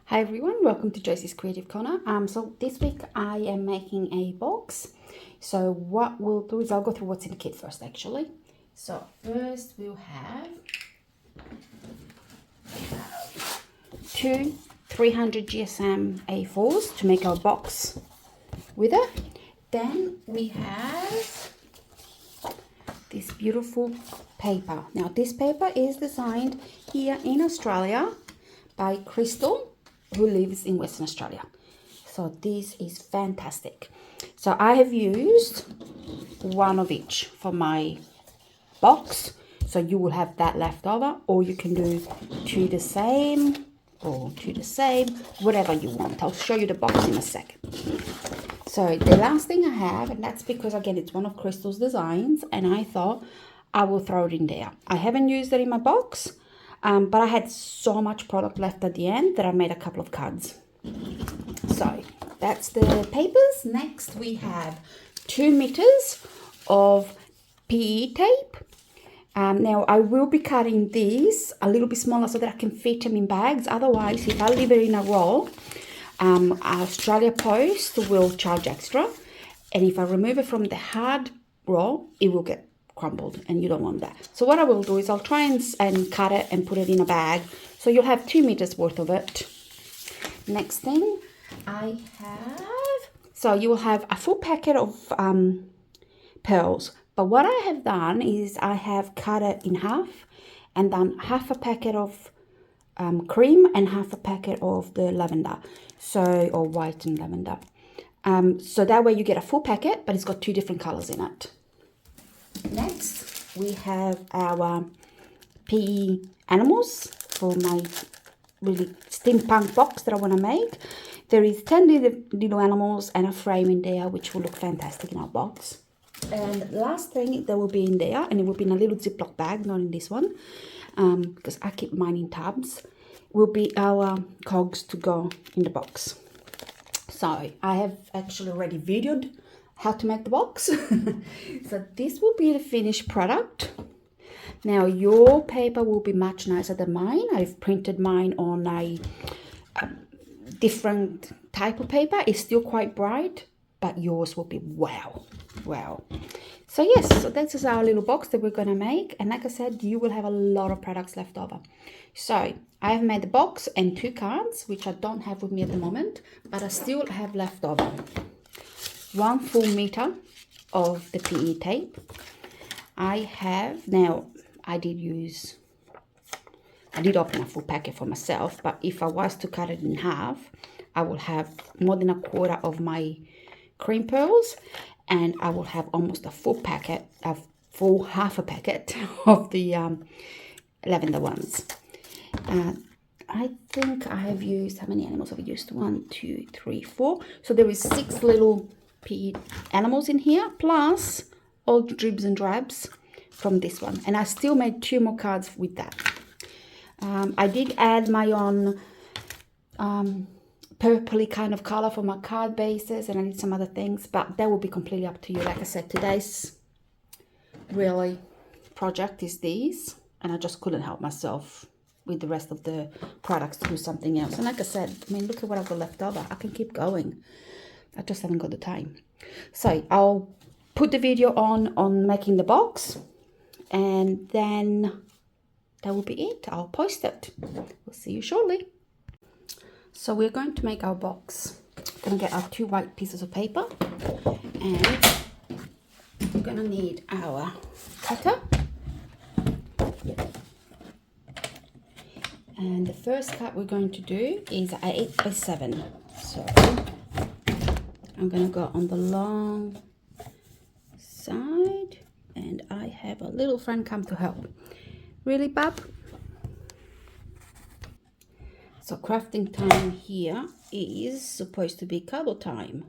Hi everyone, welcome to Josie's Creative Corner. So this week I am making a box. So what we'll do is I'll go through what's in the kit first actually. So first we'll have two 300 GSM A4s to make our box with it. Then we have this beautiful paper. Now this paper is designed here in Australia by Crystal, who lives in Western Australia. So this is fantastic. So I have used one of each for my box. So you will have that left over, or you can do two the same, or two the same, whatever you want. I'll show you the box in a second. So the last thing I have, and that's because again it's one of Crystal's designs, and I thought I will throw it in there. I haven't used it in my box, but I had so much product left at the end that I made a couple of cards. So that's the papers. Next we have 2 meters of PE tape. Now I will be cutting these a little bit smaller so that I can fit them in bags. Otherwise, if I leave it in a roll, Australia Post will charge extra. And if I remove it from the hard roll, it will get crumbled, and you don't want that. So what I will do is I'll try and cut it and put it in a bag, so you'll have 2 meters worth of it. Next thing I have, so you will have a full packet of pearls, but what I have done is I have cut it in half and done half a packet of cream and half a packet of the lavender, so, or white and lavender, so that way you get a full packet, but it's got 2 different colors in it. Next, we have our PE animals for my really steampunk box that I want to make. There is 10 little animals and a frame in there, which will look fantastic in our box. And last thing that will be in there, and it will be in a little Ziploc bag, not in this one, because I keep mine in tubs, will be our cogs to go in the box. So I have actually already videoed how to make the box. So this will be the finished product. Now your paper will be much nicer than mine. I've printed mine on a different type of paper. It's still quite bright, but yours will be wow. So yes, so this is our little box that we're going to make, and like I said, you will have a lot of products left over. So I have made the box and 2 cards, which I don't have with me at the moment, but I still have left over 1 full meter of the PE tape. I have, now I did open a full packet for myself, but if I was to cut it in half, I will have more than a quarter of my cream pearls, and I will have almost a full packet, half a packet of the lavender ones. I think I have used, how many animals have I used? 1, 2, 3, 4. So there is 6 little PE animals in here, plus all the dribs and drabs from this one, and I still made 2 more cards with that. I did add my own purpley kind of color for my card bases, and I did some other things, but that will be completely up to you. Like I said, today's really project is these, and I just couldn't help myself with the rest of the products to do something else. And like I said, I mean, look at what I've got left over. I can keep going. I just haven't got the time. So I'll put the video on making the box, and then that will be it. I'll post it. We'll see you shortly. So we're going to make our box. We're going to get our 2 white pieces of paper, and we're going to need our cutter. And the first cut we're going to do is 8 by 7. So I'm going to go on the long side, and I have a little friend come to help. Really, bub? So crafting time here is supposed to be cuddle time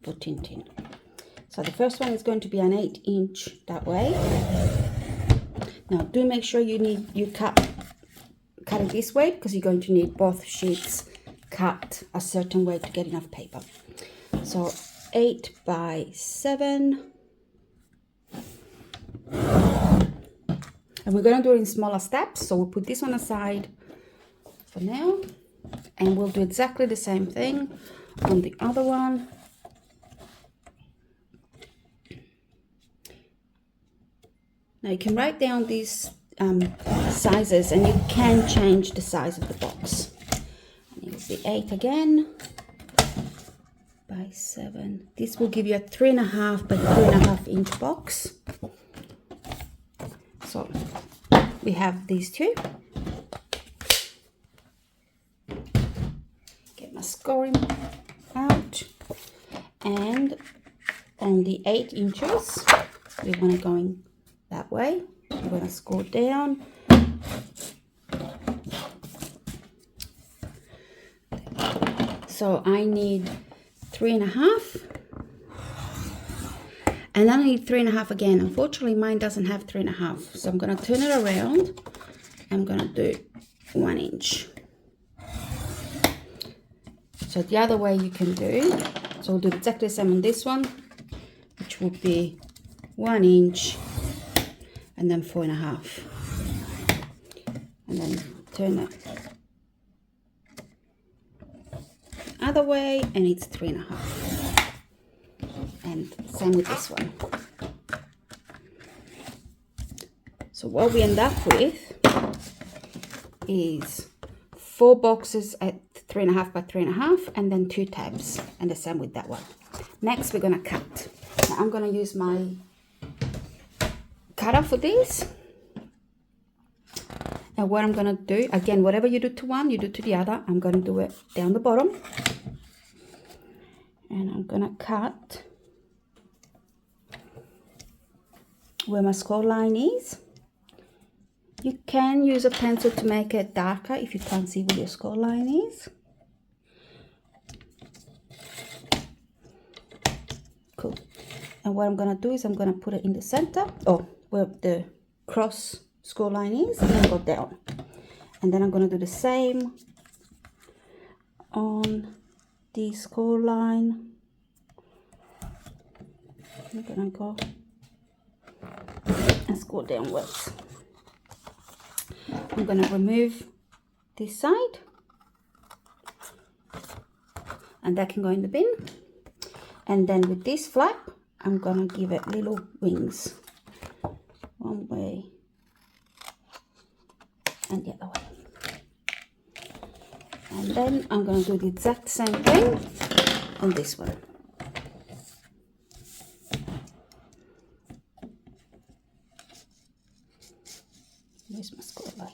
for Tintin. So the first one is going to be an 8-inch that way. Now do make sure you cut it this way, because you're going to need both sheets cut a certain way to get enough paper. So 8 by 7. And we're going to do it in smaller steps. So we'll put this on the side for now. And we'll do exactly the same thing on the other one. Now you can write down these sizes, and you can change the size of the box. And it's the 8 again by 7. This will give you a 3.5 by 3.5 inch box. So we have these two. Get my scoring out, and on the 8 inches we want to go in that way. I'm going to score down. So I need 3.5, and then I need 3.5 again. Unfortunately, mine doesn't have 3.5, so I'm going to turn it around. I'm going to do 1 inch. So the other way you can do, so we'll do exactly the same on this one, which will be 1 inch and then 4.5, and then turn it other way, and it's 3.5, and same with this one. So what we end up with is 4 boxes at 3.5 by 3.5, and then 2 tabs, and the same with that one. Next we're going to cut. Now I'm going to use my cutter for this, and what I'm going to do, again, whatever you do to one, you do to the other. I'm going to do it down the bottom, and I'm going to cut where my score line is. You can use a pencil to make it darker if you can't see where your score line is. Cool. And what I'm going to do is I'm going to put it in the center, or where the cross score line is, and then go down. And then I'm going to do the same on the score line. I'm going to go and score downwards. I'm going to remove this side, and that can go in the bin. And then with this flap, I'm going to give it little wings, one way and the other way. And then I'm going to do the exact same thing on this one. Here's my score line.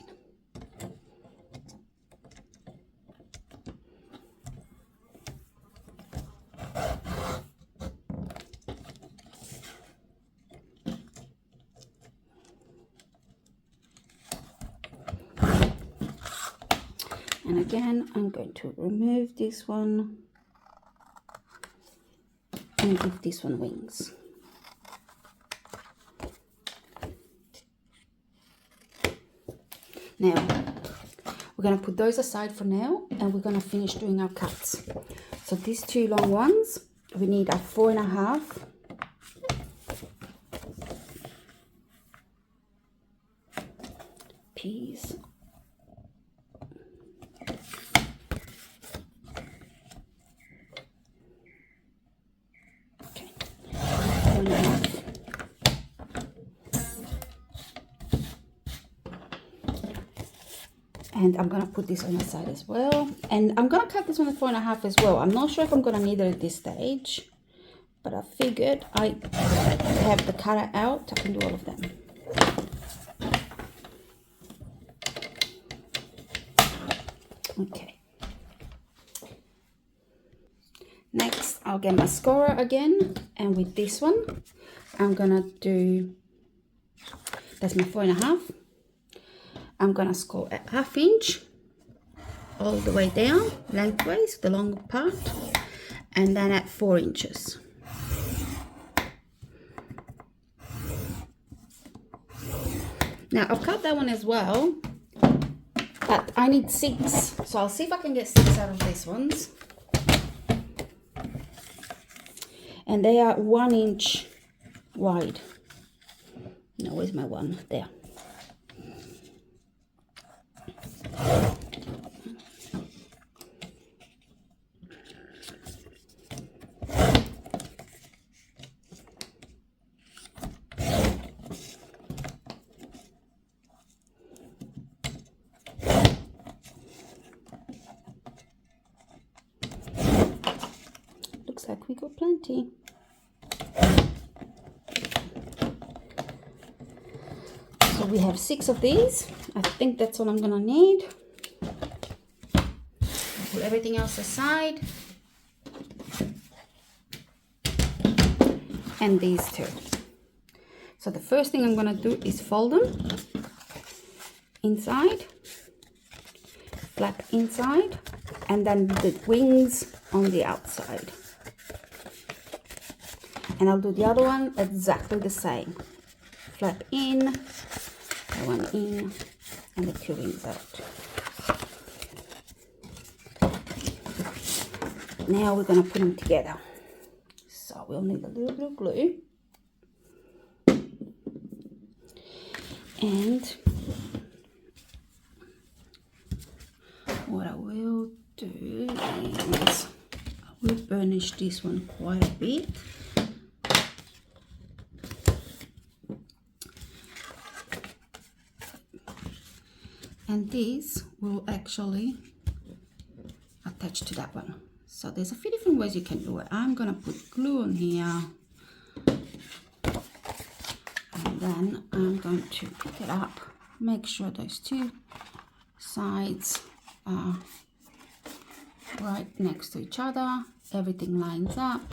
And again, I'm going to remove this one and give this one wings. Now, we're going to put those aside for now, and we're going to finish doing our cuts. So these 2 long ones, we need a 4.5 piece. Okay, 4.5. And I'm going to put this on the side as well. And I'm going to cut this one at 4.5 as well. I'm not sure if I'm going to need it at this stage, but I figured I have the cutter out. I can do all of them. Okay. Next, I'll get my scorer again. And with this one, I'm going to do, that's my 4.5. I'm going to score at 1/2 inch all the way down lengthways, the long part, and then at 4 inches. Now I've cut that one as well, but I need 6, so I'll see if I can get 6 out of these ones. And they are 1 inch wide. Now where's my one? There. looks like we got plenty. So we have 6 of these. I think that's all I'm gonna need. Put everything else aside. And these 2. So the first thing I'm gonna do is fold them inside, flap inside, and then the wings on the outside. And I'll do the other one exactly the same. Flap in, that one in, and the 2 wings out. Now we're gonna put them together. So we'll need a little bit of glue. And what I will do is I will burnish this one quite a bit. And this will actually attach to that one. So there's a few different ways you can do it. I'm gonna put glue on here. And then I'm going to pick it up. Make sure those 2 sides are right next to each other. Everything lines up.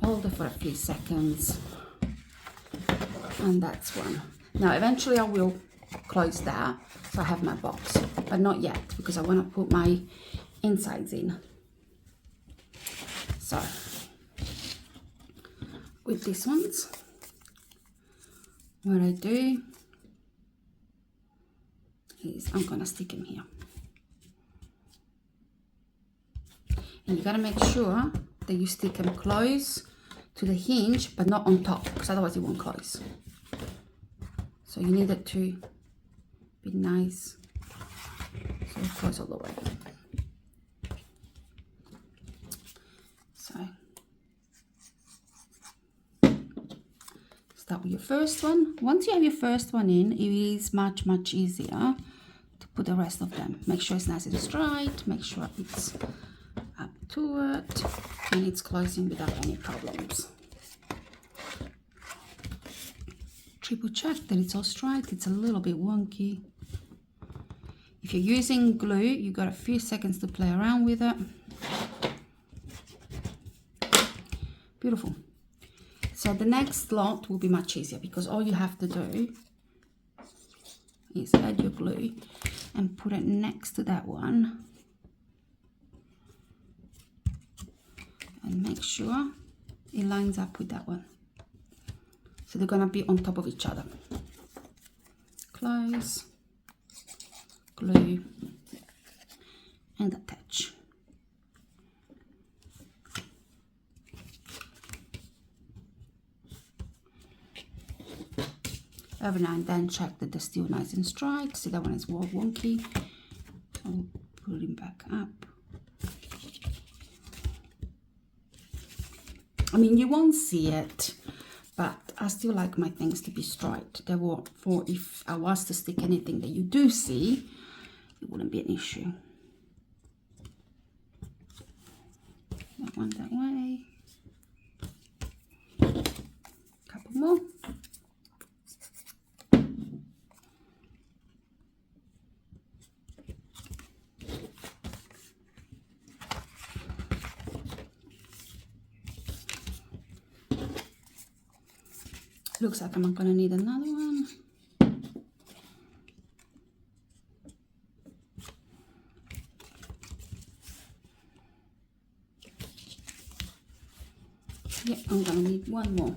Hold it for a few seconds. And that's one. Now eventually I will close that so I have my box, but not yet because I want to put my insides in. So with these ones, what I do is I'm gonna stick them here, and you gotta make sure that you stick them close to the hinge but not on top, because otherwise it won't close. So you need it to be nice, so it close all the way. So start with your first one. Once you have your first one in, it is much easier to put the rest of them. Make sure it's nice and straight, make sure it's up to it, and it's closing without any problems. Triple check that it's all straight. It's a little bit wonky. If you're using glue, you got a few seconds to play around with it. Beautiful. So the next lot will be much easier because all you have to do is add your glue and put it next to that one, and make sure it lines up with that one. So they're gonna be on top of each other. Close, glue, and attach. Every now and then check that they're still nice and straight. See, that one is more wonky. So put him back up. I mean, you won't see it, but I still like my things to be straight. Therefore, if I was to stick anything that you do see, it wouldn't be an issue. That one that way. Couple more. Looks like I'm gonna need another one. Yeah, I'm gonna need one more.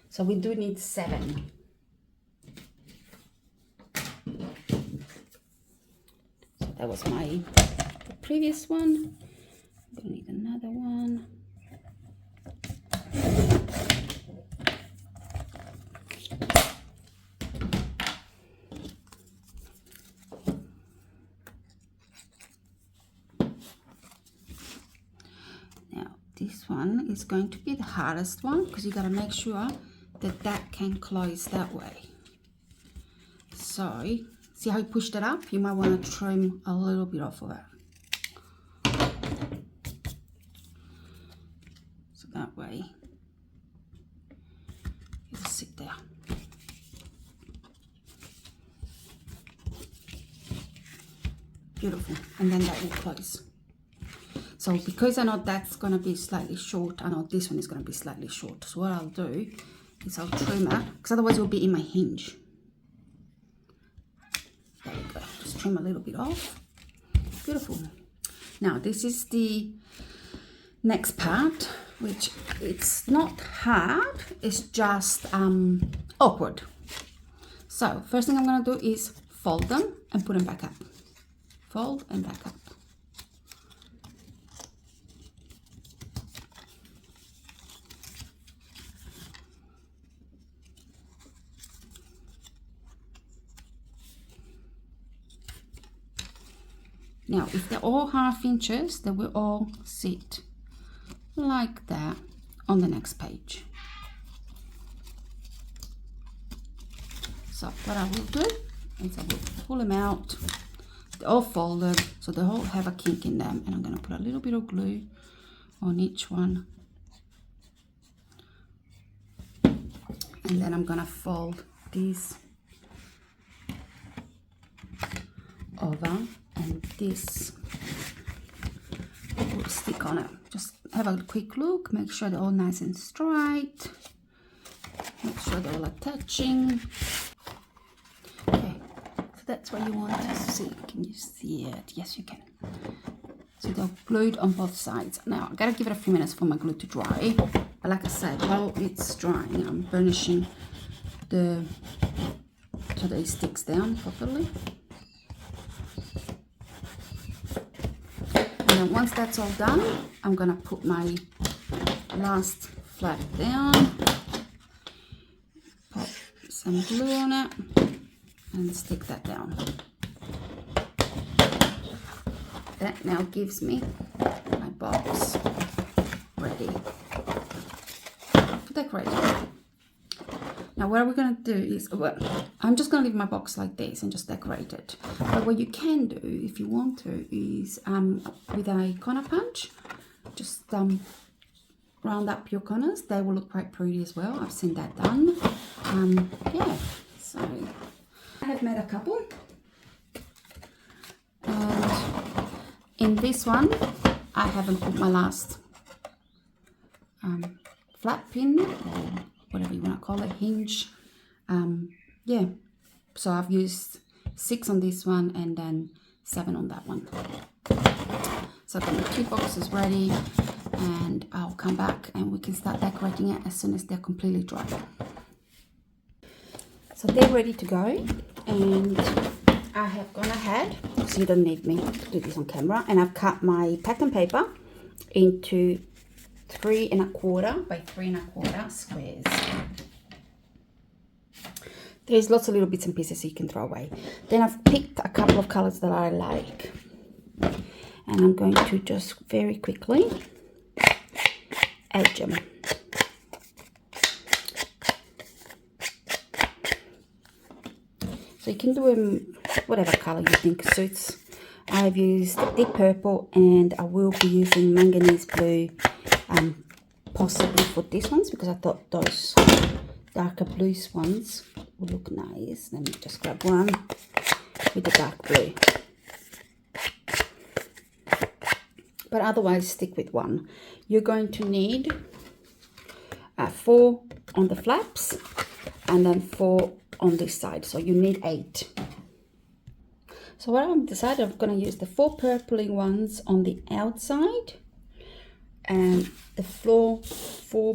So we do need 7. So that was the previous one. I'm gonna need another one. This one is going to be the hardest one because you got to make sure that that can close that way. So see how you pushed it up? You might want to trim a little bit off of it. that way. It'll sit there. Beautiful. And then that will close. So because I know that's going to be slightly short, I know this one is going to be slightly short. So what I'll do is I'll trim it, because otherwise it will be in my hinge. There we go. Just trim a little bit off. Beautiful. Now this is the next part, which it's not hard, it's just awkward. So first thing I'm going to do is fold them and put them back up. Fold and back up. Now, if they're all 1/2 inches, they will all sit like that on the next page. So what I will do is I will pull them out. They're all folded, so they all have a kink in them, and I'm going to put a little bit of glue on each one. And then I'm going to fold this over, and this will stick on it. Just have a quick look, make sure they're all nice and straight, make sure they're all attaching. Okay, so that's what you want to see. Can you see it? Yes, you can. So they're glued on both sides. Now I gotta give it a few minutes for my glue to dry, but like I said, while it's drying, I'm burnishing so that it sticks down properly. And once that's all done, I'm gonna put my last flap down, pop some glue on it, and stick that down. That now gives me my box ready to decorate. Now what we're going to do is, well, I'm just going to leave my box like this and just decorate it. But what you can do if you want to is with a corner punch, just round up your corners. They will look quite pretty as well. I've seen that done. Yeah, so I have made a couple. And in this one, I haven't put my last flat pin, or whatever you want to call it, hinge. Yeah, so I've used 6 on this one and then 7 on that one. So I've got my 2 boxes ready, and I'll come back and we can start decorating it as soon as they're completely dry. So they're ready to go, and I have gone ahead, so you don't need me to do this on camera, and I've cut my pattern paper into 3 1/4 by 3 1/4 squares. There's lots of little bits and pieces you can throw away. Then I've picked a couple of colors that I like, and I'm going to just very quickly edge them. So you can do them whatever color you think suits. I've used deep purple, and I will be using manganese blue possibly for these ones, because I thought those darker blues ones would look nice. Let me just grab one with the dark blue, but otherwise stick with one. You're going to need 4 on the flaps and then 4 on this side, so you need 8. So what I've decided, I'm going to use the 4 purpley ones on the outside and the 4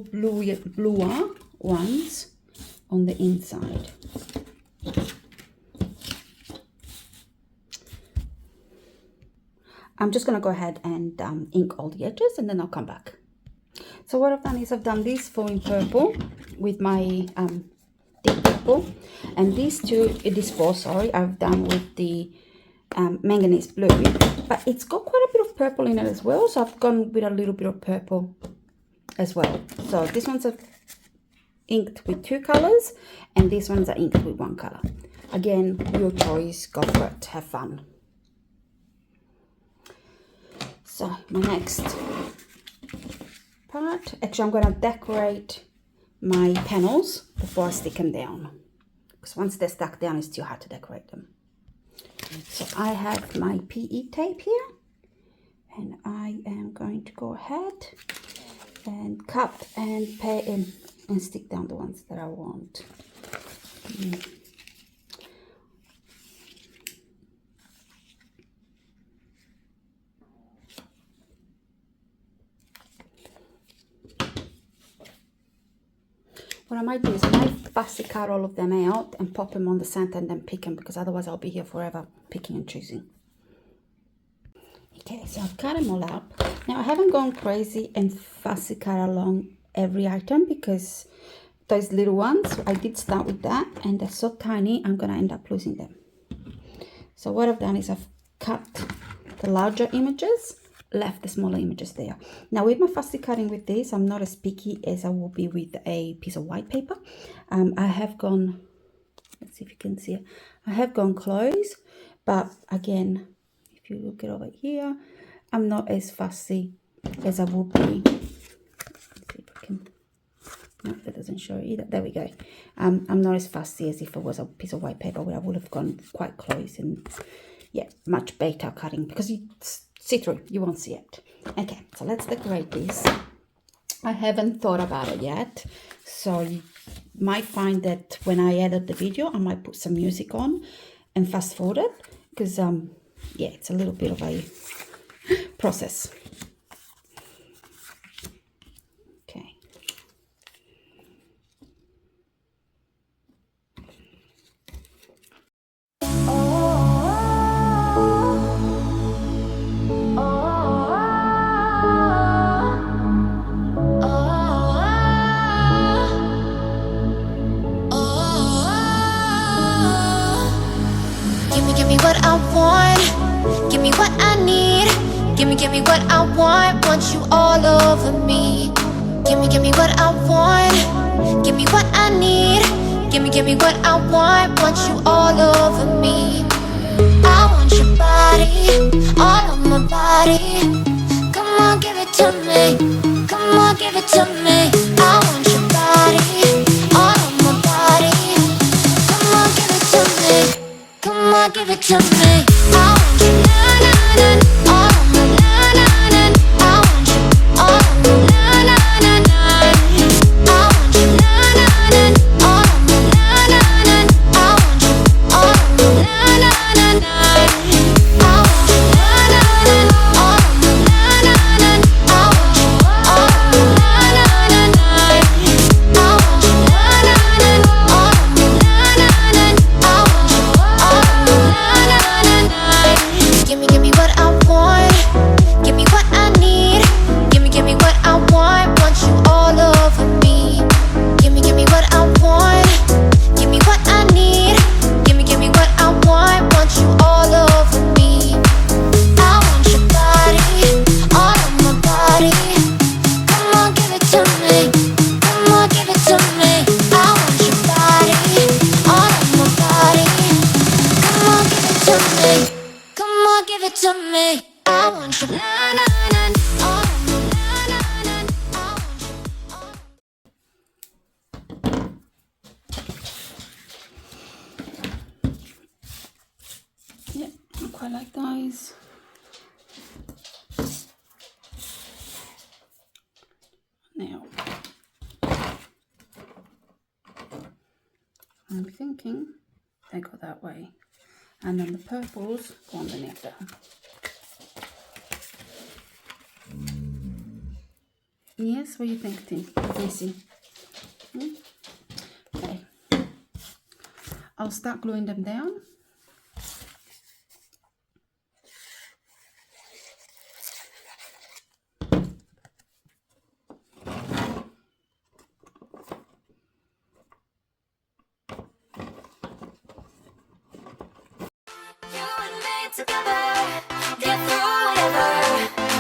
bluer ones on the inside. I'm just going to go ahead and ink all the edges, and then I'll come back. So what I've done is I've done these 4 in purple with my deep purple, and these 4, sorry, I've done with the manganese blue, but it's got quite a bit of purple in it as well, so I've gone with a little bit of purple as well. So this one's inked with 2 colors, and these ones are inked with 1 color. Again, your choice, go for it, have fun. So my next part. Actually, I'm going to decorate my panels before I stick them down, because once they're stuck down, it's too hard to decorate them. So I have my PE tape here, and I am going to go ahead and cut and pay in and stick down the ones that I want. What I might do is I might fussy cut all of them out and pop them on the center and then pick them, because otherwise I'll be here forever picking and choosing. Okay, so I've cut them all up. Now I haven't gone crazy and fussy cut along every item, because those little ones, I did start with that and they're so tiny, I'm going to end up losing them. So what I've done is I've cut the larger images, left the smaller images there. Now with my fussy cutting with this, I'm not as picky as I will be with a piece of white paper. I have gone, let's see if you can see it, I have gone close, but again, if you look it over here, I'm not as fussy as I would be. Let's see if I can, no, that doesn't show either. There we go. I'm not as fussy as if it was a piece of white paper, where I would have gone quite close and yeah, much better cutting, because it's see-through, you won't see it. Okay, so let's decorate this. I haven't thought about it yet, so you might find that when I edit the video, I might put some music on and fast forward it, because yeah, it's a little bit of a process. Okay. Give me what I want, give me what I need. Give me what I want you all over me. Give me what I want, give me what I need. Give me what I want you all over me. I want your body, all of my body. Come on, give it to me, come on, give it to me. I want your body, all of my body. Come on, give it to me, come on, give it to me. I want you, na na na, all of my na na na. I want you, all of my na na na na. I want you, na na na, all of my na na na. I want you, all of my na na na na. I want you, na na na, all of my na na na. I want you, all of my na na na na. I want you, na na na, all of my na na na. I want you, all of my na na na na. Give me what I want, give me what I need. Give me what I want you all over me. Give me what I want, give me what I need. Give me what I want you all over me. I want your body, all of my body. Come on, give it to me, come on, give it to me. I want your body, all of my body. Come on, give it to me, come on, give it to me. I want you, na na na, all of my na na na. I want you, all. Yeah, I quite like those. Now, I'm thinking they go that way, and then the purples go underneath them. Yes, what do you think, Tim? Missy? Okay. I'll start gluing them down. You and me together, get through whatever.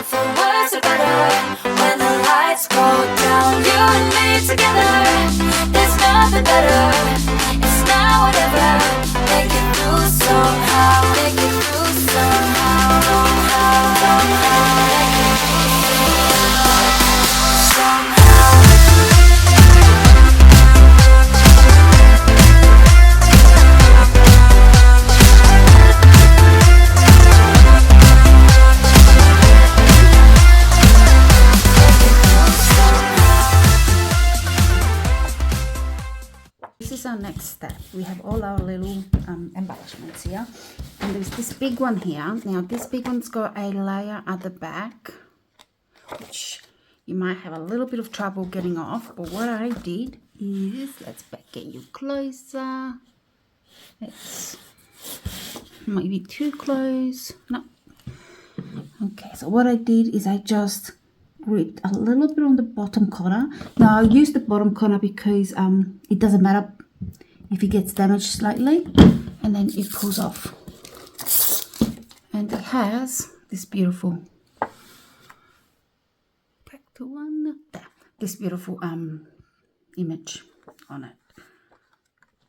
For words are better when the lights go down. You and me together, there's nothing better. It's now or never. Make it through somehow. Make it through somehow. Somehow. Make it through somehow. step. We have all our little embellishments here, and there's this big one here. Now this big one's got a layer at the back, which you might have a little bit of trouble getting off, but what I did is, let's get you closer. It's maybe too close. No. Okay, so what I did is I just gripped a little bit on the bottom corner. Now I use the bottom corner because it doesn't matter if it gets damaged slightly, and then it pulls off. And it has this beautiful, back to one there, this beautiful image on it.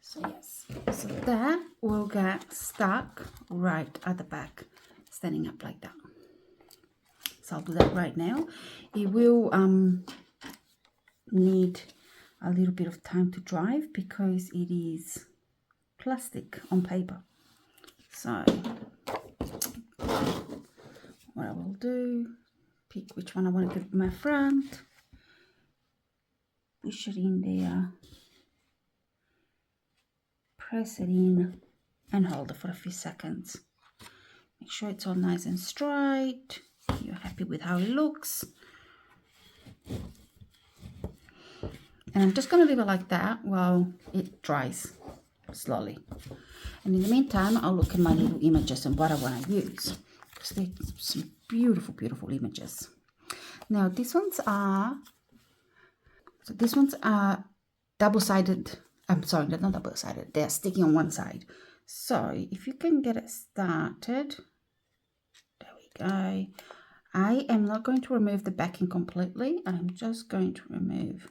So yes, so that will get stuck right at the back, standing up like that. So I'll do that right now. It will need a little bit of time to dry because it is plastic on paper. So what I will do, pick which one I want to put in my front, push it in there, press it in and hold it for a few seconds. Make sure it's all nice and straight. You're happy with how it looks. And I'm just going to leave it like that while it dries slowly. And in the meantime, I'll look at my little images and what I want to use, because they're some beautiful, beautiful images. Now these ones are, double-sided. I'm sorry, they're not double-sided. They're sticking on one side. So if you can get it started, there we go. I am not going to remove the backing completely. I'm just going to remove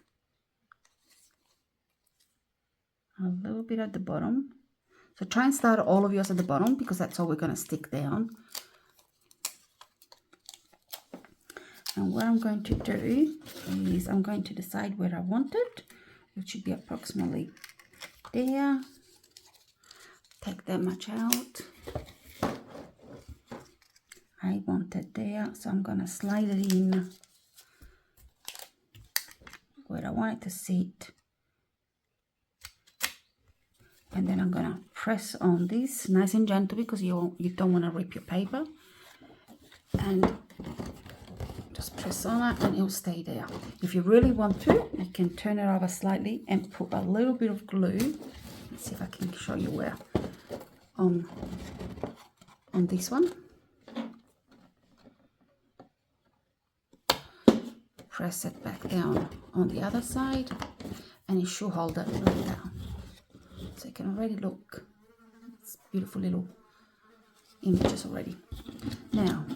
a little bit at the bottom. So try and start all of yours at the bottom because that's all we're going to stick down. And what I'm going to do is I'm going to decide where I want it, which should be approximately there. Take that much out. I want it there, so I'm going to slide it in where I want it to sit. And then I'm going to press on this nice and gentle because you don't want to rip your paper. And just press on it and it'll stay there. If you really want to, you can turn it over slightly and put a little bit of glue. Let's see if I can show you where. On this one. Press it back down on the other side and it should hold it right down. So you can already look, it's beautiful little images already. Now,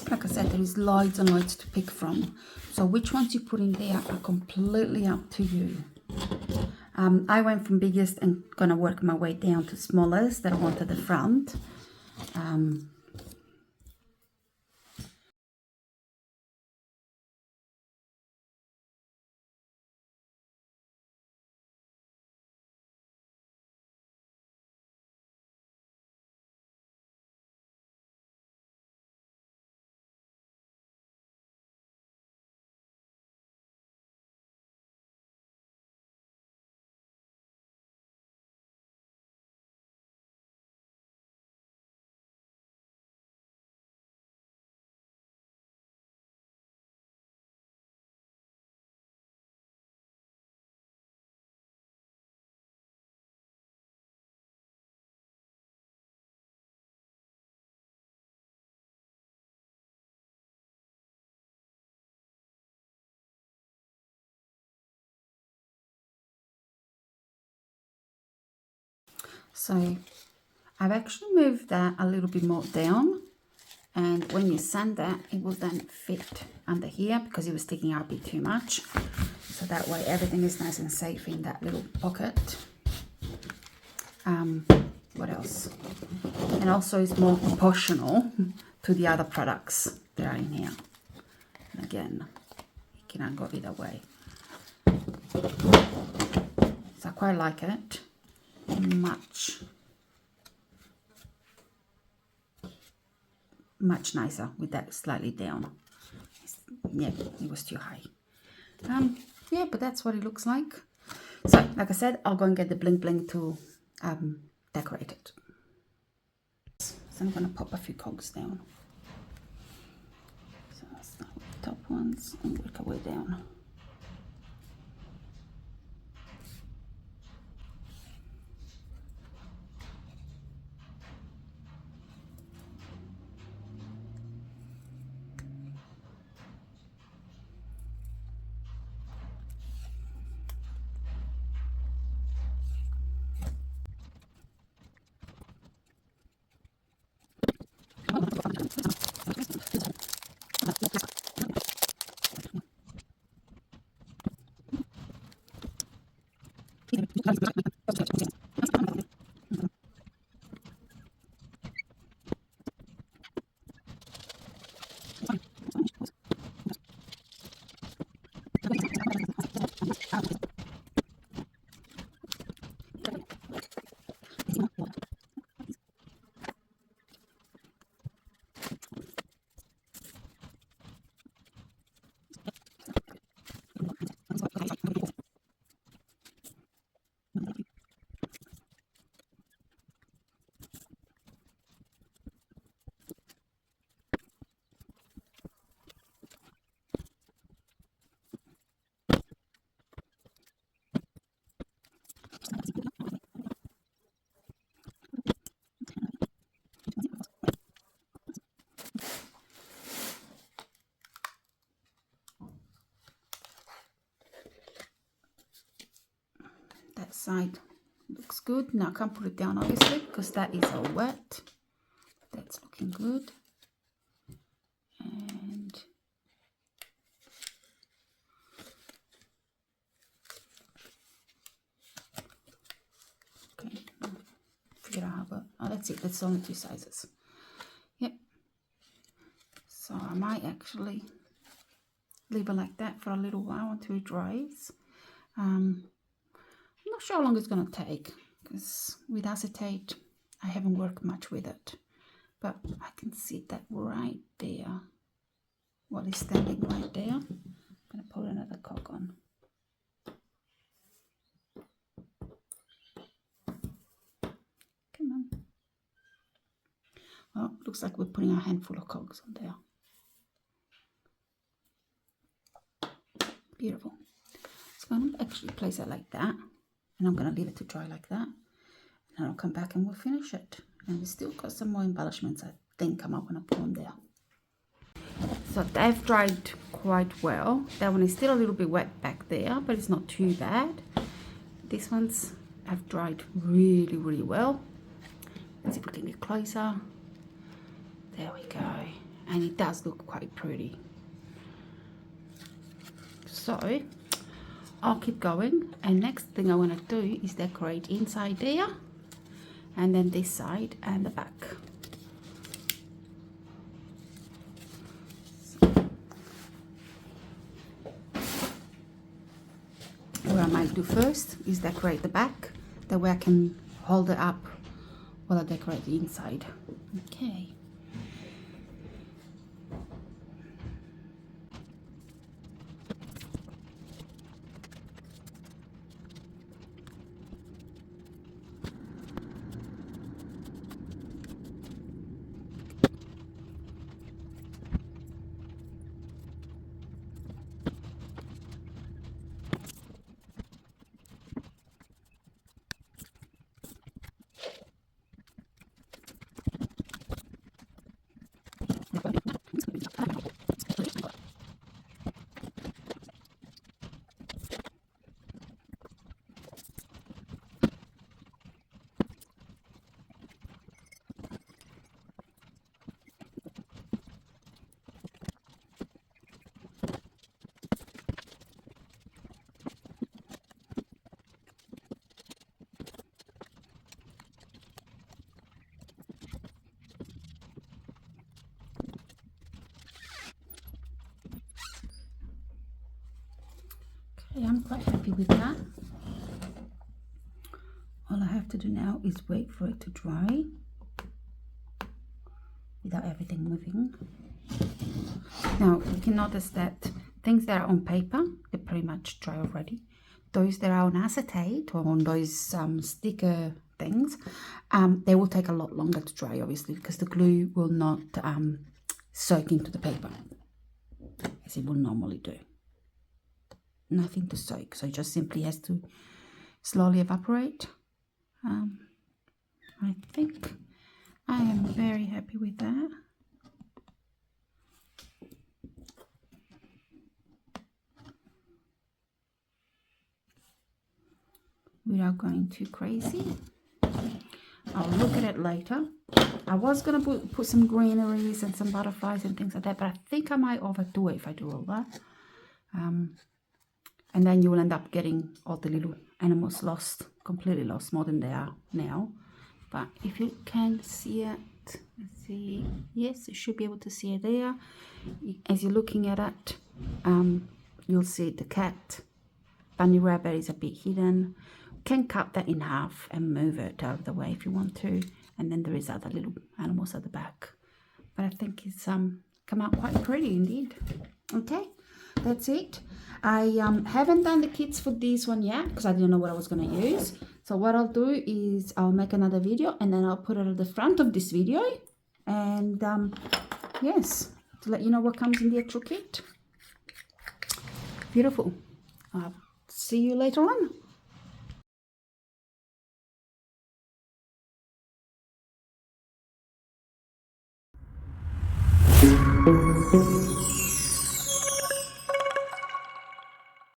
like I said, there is loads and loads to pick from. So which ones you put in there are completely up to you. I went from biggest and gonna work my way down to smallest that I want at the front. So I've actually moved that a little bit more down, and when you sand that, it will then fit under here because it was sticking out a bit too much. So that way everything is nice and safe in that little pocket. What else? And also it's more proportional to the other products that are in here. And again, it can go either way. So I quite like it. Much nicer with that slightly down. Yeah, it was too high. Yeah, but that's what it looks like. So, like I said, I'll go and get the bling bling to decorate it. So I'm going to pop a few cogs down. So I'll start with the top ones and work our way down. That side looks good. Now I can't put it down obviously because that is all wet. That's looking good. And okay, figure out how, but oh, that's it. That's only 2 sizes. Yep. So I might actually leave it like that for a little while until it dries. I'm not sure how long it's going to take because with acetate I haven't worked much with it, but I can see that right there. What is standing right there? I'm going to put another cog on. Come on. Well, looks like we're putting a handful of cogs on there. Beautiful. So I'm going to actually place it like that, and I'm going to leave it to dry like that, and I'll come back and we'll finish it. And we've still got some more embellishments I think I'm going to put on there. So they've dried quite well. That one is still a little bit wet back there, but it's not too bad. These ones have dried really, really well. Let's see if we can get closer. There we go. And it does look quite pretty. So I'll keep going, and next thing I want to do is decorate inside there, and then this side and the back. So, what I might do first is decorate the back, that way I can hold it up while I decorate the inside. Okay. I'm quite happy with that. All I have to do now is wait for it to dry without everything moving. Now you can notice that things that are on paper, they're pretty much dry already. those that are on acetate or on those sticker things, they will take a lot longer to dry, obviously, because the glue will not soak into the paper as it will normally do. Nothing to soak, so it just simply has to slowly evaporate. I think I am very happy with that. Without going too crazy. I'll look at it later. I was going to put some greeneries and some butterflies and things like that, but I think I might overdo it if I do all that. And then you will end up getting all the little animals lost, completely lost, more than they are now. But if you can see it, let's see, yes, you should be able to see it there. As you're looking at it, you'll see the cat. Bunny rabbit is a bit hidden. Can cut that in half and move it out of the way if you want to, and then there is other little animals at the back, but I think it's come out quite pretty indeed. Okay, that's it. I haven't done the kits for this one yet because I didn't know what I was going to use. So what I'll do is I'll make another video and then I'll put it at the front of this video, and yes, to let you know what comes in the actual kit. Beautiful. I'll see you later on.